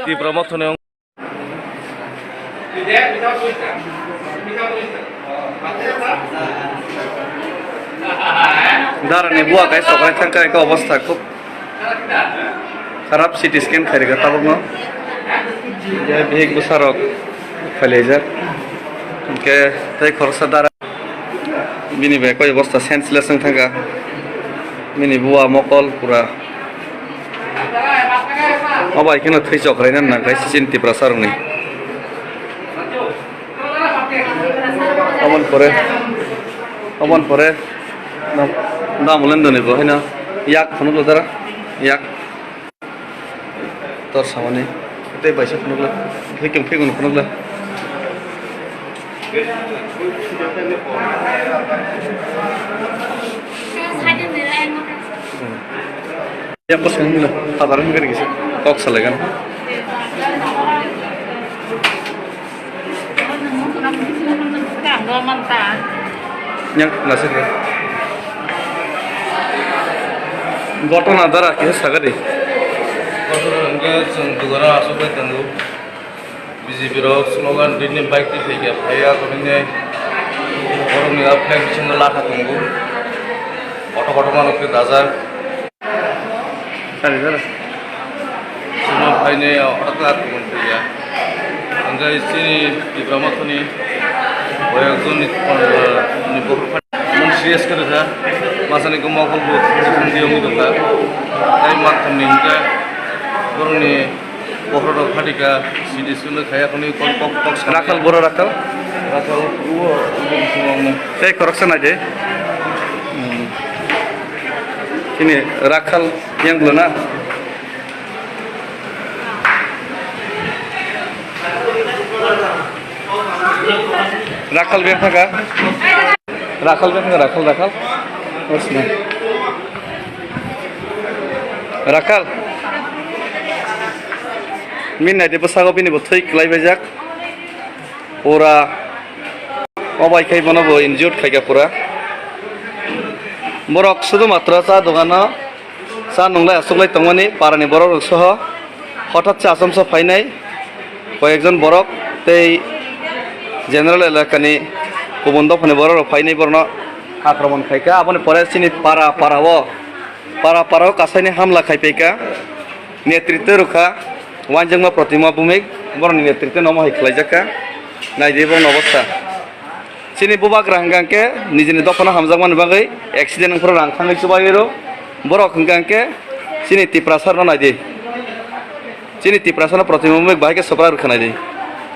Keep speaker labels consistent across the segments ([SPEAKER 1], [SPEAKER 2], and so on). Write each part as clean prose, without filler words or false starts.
[SPEAKER 1] তীব্র মথনে দাঁড়ানি বুয়া গায়ে সকালে থাকার একটা অবস্থা খুব খারাপ সিটি স্ক্যান খাই রেখা তাবক no ya bihik besarok falejar ke tai khorsa dara bini be koi অবস্থা সেন্সলেস থাকা মিনি বুয়া মকল পুরা অবাই কেন থৈ চকরাই না গাই চিন্তি প্রসার নেই অমন পরে দাম বলেন দনিব হয় না ইয়াক ফোনগুলো দ্বারা ইয়াক তোর সামনে এটাই বাইসে ফোনগুলো ফেকেম ফেগুন ফোনগুলো ইয়াক বসে নিল সাধারণ করে গেছে কক সালে গান yang ngasih ঘটনা দ্বারা কিছু সাগারি
[SPEAKER 2] দুগারা আসবে তন্দু বিজেপির স্লোগান দিনে বাইক থেকে ভাইয়া করে গরমে ফ্ল্যাগ পিছনে লাঠা তঙ্গু অটো কটো মানুষকে দাজার ভাইনে হঠাৎ আক্রমণ থেকে ওই চিনি তীব্রমাথনি কয়েকজন সিরিয়াস করে था मासानि मगल दियोंग दंगा ताई माथामनि हिंगा बरनि बहर फाटिका सिडि सुनो खायाखनि कल पक पक
[SPEAKER 1] राखाल बर राखाल
[SPEAKER 2] वो
[SPEAKER 1] এই করকশন আছে কিনে রাখাল ইয়াংগুলো না রাখাল বের থাকা রাখাল বের থাকা রাখাল রাখাল রাখাল মিনাইতে বসাগো পিনিব থৈ ক্লাইবাই যাক ওরা অবাই খাই বানাবো ইনজিওর খাইগা পুরা বরক শুধুমাত্র চা দোকানো চা নংলাই আসুকলাই তংমানি পারানি বরক সহ হঠাৎ চা আসামস ফাইনাই কয়েকজন বরক তেই জেনারেল এলাকানি গুবুন দফানি বরক ফাইনাই বরন আক্রমণ খাইকা আপনি পরে চিনি পারাও কাছাইনি হামলা খাইপাইকা নেতৃত্ব রক্ষা ওয়ানজংমা প্রতিমা ভূমিক বরনি নেতৃত্ব নমা খাইজাকা নাইদেব অবস্থা চিনি বুবাক রাহাंगांके निजेनि दखना हामजागमान बागै एक्सिडेंट फोर रां थाङै सुबायरो बरक हांगांके चिनि तिप्रासार नायदि चिनि तिप्रासार प्रतिममिक बाहायके सप्रा रखनाय दि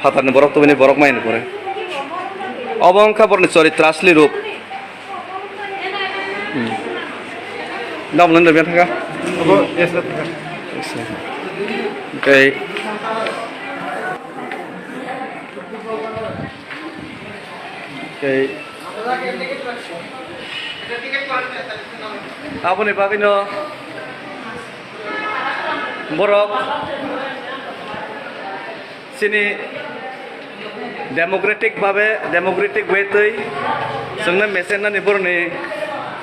[SPEAKER 1] फातारनि बरक तबिनि बरक माइन करे अबंखा बरनि चरित्र असली रूप दामलन दबे थाका अब एसे थाका ओके আপনি বাকিনো বরক চিনি ডেমোক্রেটিক ওয়েতেই जोंनो मेसेनानि बरनि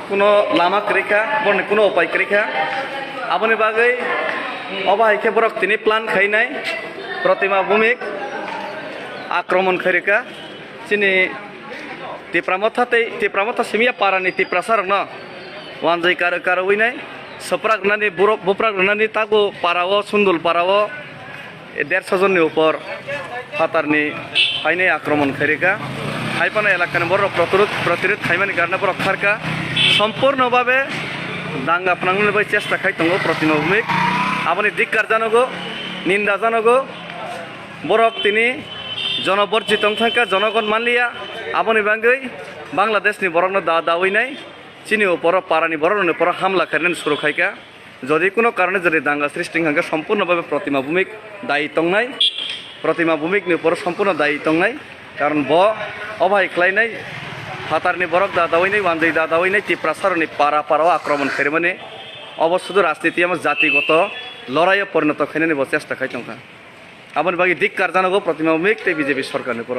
[SPEAKER 1] কোনো লামা করিখা বরনি কোনো উপায় করিখা আপনি বাগै অবাইকে বরক তিনি প্ল্যান খাইনাই প্রতিমা ভূমিক আক্রমণ করিকা চিনি Tipramata semia parani tiprasar na wanjai karo winai soprak nani buprak nani taku parawo sundul parawo 150 জনের উপর ফাতারনি ফাইনে আক্রমণ করিকা হাইপানা এলাকার বড় প্রতিরোধ খাইমানি কারণে বড় খারকা সম্পূর্ণভাবে দাঙ্গা ফনাংনের বাই চেষ্টা খাই তঙ্গ প্রতিমা ভূমিক আপনি ধিক্কার জানগো নিন্দা জানগো বরক তিনি জনবর্জিত থাকা জনগণ মানলিয়া আপনি বাঙ্গৈ বাংলাদেশনি বরকনো দাওয়াইনাই চিনি উপর পারানি বরকনের উপর হামলা খাইলেন শুরু খাইকা যদি কোনো কারণে যদি দাঙ্গা সৃষ্টি হাঙ্গা সম্পূর্ণভাবে প্রতিমা ভূমিক দায়ী তংনাই প্রতিমা ভূমিকনি উপর সম্পূর্ণ দায়ী তংনাই কারণ অবাই খাইনাই ফাতারনি বরক দাওয়াইনাই ওয়ানজৈ দাওয়াইনাই তিপ্রাসারনি পারাও আক্রমণ করে মানে অবশ্যই রাজনীতি আমার জাতিগত লড়াইয়ে পরিণত খাইনানি চেষ্টা খাই তংখা আপনি বাকি ধিক্কার জানাবো প্রতিমা ভূমিক বিজেপি সরকারের উপর